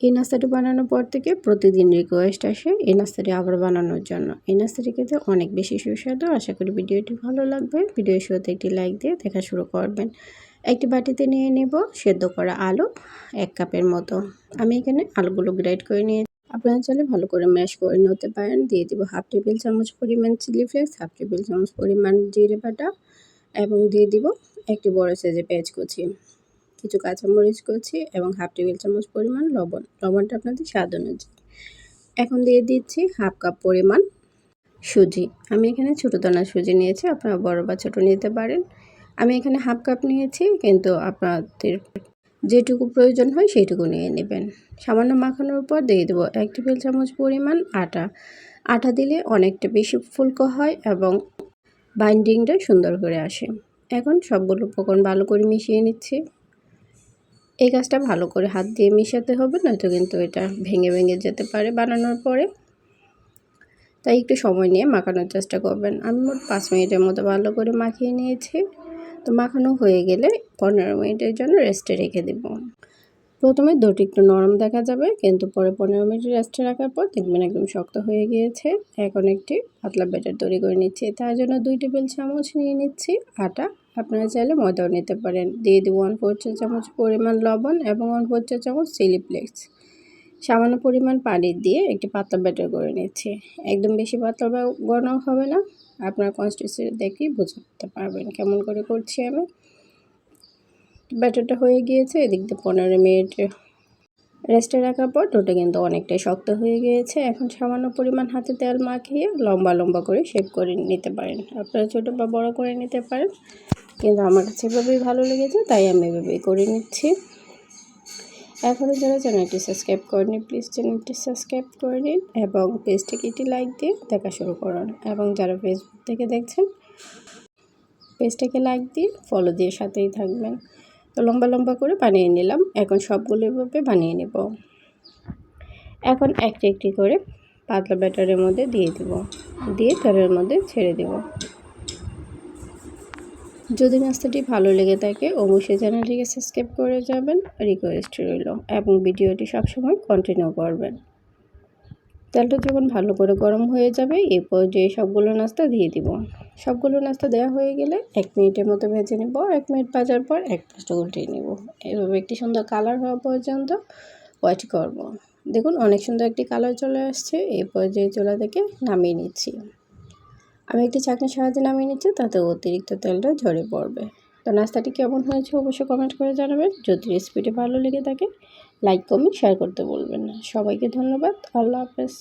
এই নাস্তাটি বানানোর পর থেকে প্রতিদিন রিকোয়েস্ট আসে এই নাস্তাটি আবার বানানোর জন্য। এই নাস্তাটি খেতে অনেক বেশি সুস্বাদু। আশা করি ভিডিওটি ভালো লাগবে। ভিডিওর শুরুতে একটি লাইক দিয়ে দেখা শুরু করবেন। একটি বাটিতে নিয়ে নেব সেদ্ধ করা আলু 1 কাপের মতো। আমি এখানে আলুগুলো গ্রেট করে নিয়ে আপনারা চাইলে ভালো করে ম্যাশ করে নিতে পারেন। দিয়ে দিব 1/2 টেবিল চামচ পরিমাণ চিলি ফ্লেক্স, 1/2 টেবিল চামচ পরিমাণ জিরে বাটা এবং দিয়ে দিব একটি বড় সাইজের পেঁয়াজ কুচি, কিছু কাঁচামরিচ কুচি এবং 1/2 টেবিল চামচ পরিমাণ লবণ। লবণটা আপনাদের স্বাদ অনুযায়ী। এখন দিয়ে দিচ্ছি 1/2 কাপ পরিমাণ সুজি। আমি এখানে ছোটো দানার সুজি নিয়েছি, আপনারা বড় বা ছোটো নিতে পারেন। আমি এখানে 1/2 কাপ নিয়েছি, কিন্তু আপনাদের যেটুকু প্রয়োজন হয় সেইটুকু নিয়ে নেবেন। সামান্য মাখানোর পর দিয়ে দেবো 1 টেবিল চামচ পরিমাণ আটা। আটা দিলে অনেকটা বেশি ফুলকো হয় এবং বাইন্ডিংটা সুন্দর করে আসে। এখন সবগুলো উপকরণ ভালো করে মিশিয়ে নিচ্ছি। এই কাজটা ভালো করে হাত দিয়ে মিশাতে হবে, নয়তো কিন্তু এটা ভেঙে ভেঙে যেতে পারে বানানোর পরে। তাই একটু সময় নিয়ে মাখানোর চেষ্টা করবেন। আমি মোট 5 মিনিটের মতো ভালো করে মাখিয়ে নিয়েছি। তো মাখানো হয়ে গেলে 15 মিনিটের জন্য রেস্টে রেখে দেব। প্রথমে ডোটি একটু নরম দেখা যাবে, কিন্তু পরে 15 মিনিট রেস্টে রাখার পর দেখবেন একদম শক্ত হয়ে গিয়েছে। এখন একটি পাতলা ব্যাটার তৈরি করে নিচ্ছি। তার জন্য 2 টেবিল চামচ নিয়ে নিচ্ছি আটা। আপনারা চাইলে ময়দাও নিতে পারেন। দিয়ে দেবো 1/4 চা চামচ পরিমাণ লবণ এবং 1/4 চা চামচ চিলি ফ্লেক্স। সামান্য পরিমাণ পানি দিয়ে একটি পাতলা ব্যাটার করে নিচ্ছি। একদম বেশি পাতলা বা ঘন হবে না। আপনারা কনসিস্টেন্সি দেখেই বুঝতে পারবেন কেমন করে করছি আমি। ব্যাটারটা হয়ে গিয়েছে। এদিক দিয়ে 15 মিনিট রেস্টে রাখার পর ডোটা কিন্তু অনেকটাই শক্ত হয়ে গিয়েছে। এখন সামান্য পরিমাণ হাতে তেল মাখিয়ে লম্বা লম্বা করে শেপ করে নিতে পারেন। আপনারা ছোটো বা বড় করে নিতে পারেন, কিন্তু আমার কাছে এভাবেই ভালো লেগেছে, তাই আমি এভাবেই করে নিচ্ছি। এখনও যারা চ্যানেলটি সাবস্ক্রাইব করেনি প্লিজ চ্যানেলটি সাবস্ক্রাইব করে নিন এবং পেজটিকে একটি লাইক দিয়ে দেখা শুরু করুন। এবং যারা ফেসবুক থেকে দেখছেন পেজটাকে লাইক দিয়ে ফলো দিয়ে সাথেই থাকবেন। তো লম্বা লম্বা করে বানিয়ে নিলাম। এখন সবগুলো এভাবে বানিয়ে নেব। এখন একটি একটি করে পাতলা ব্যাটারের মধ্যে দিয়ে দেব, দিয়ে তেলের মধ্যে ছেড়ে দেব। যদি নাস্তাটি ভালো লেগে থাকে অবশ্যই চ্যানেলটিকে সাবস্ক্রাইব করে যাবেন, রিকোয়েস্ট রইল, এবং ভিডিওটি সবসময় কন্টিনিউ করবেন। তেলটা যখন ভালো করে গরম হয়ে যাবে এই পর্যায়ে সবগুলো নাস্তা দিয়ে দিব। সবগুলো নাস্তা দেওয়া হয়ে গেলে 1 মিনিটের মতো ভেজে নেব। 1 মিনিট ভাজার পর এক পাশটা উল্টিয়ে নেব। এভাবে একটি সুন্দর কালার হওয়া পর্যন্ত ওয়েট করব। দেখুন অনেক সুন্দর একটি কালার চলে আসছে। এই পর্যায়ে চুলা থেকে নামিয়ে নিচ্ছি। আমি একটি চাকনির সাহায্যে নামিয়ে নিচ্ছি, তাতে অতিরিক্ত তেলটা ঝরে পড়বে। তো নাস্তাটি কেমন হয়েছে অবশ্যই কমেন্ট করে জানাবেন। যদি রেসিপিটি ভালো লেগে থাকে লাইক কমেন্ট শেয়ার করতে বলবেন না। সবাইকে ধন্যবাদ। আল্লাহ হাফেজ।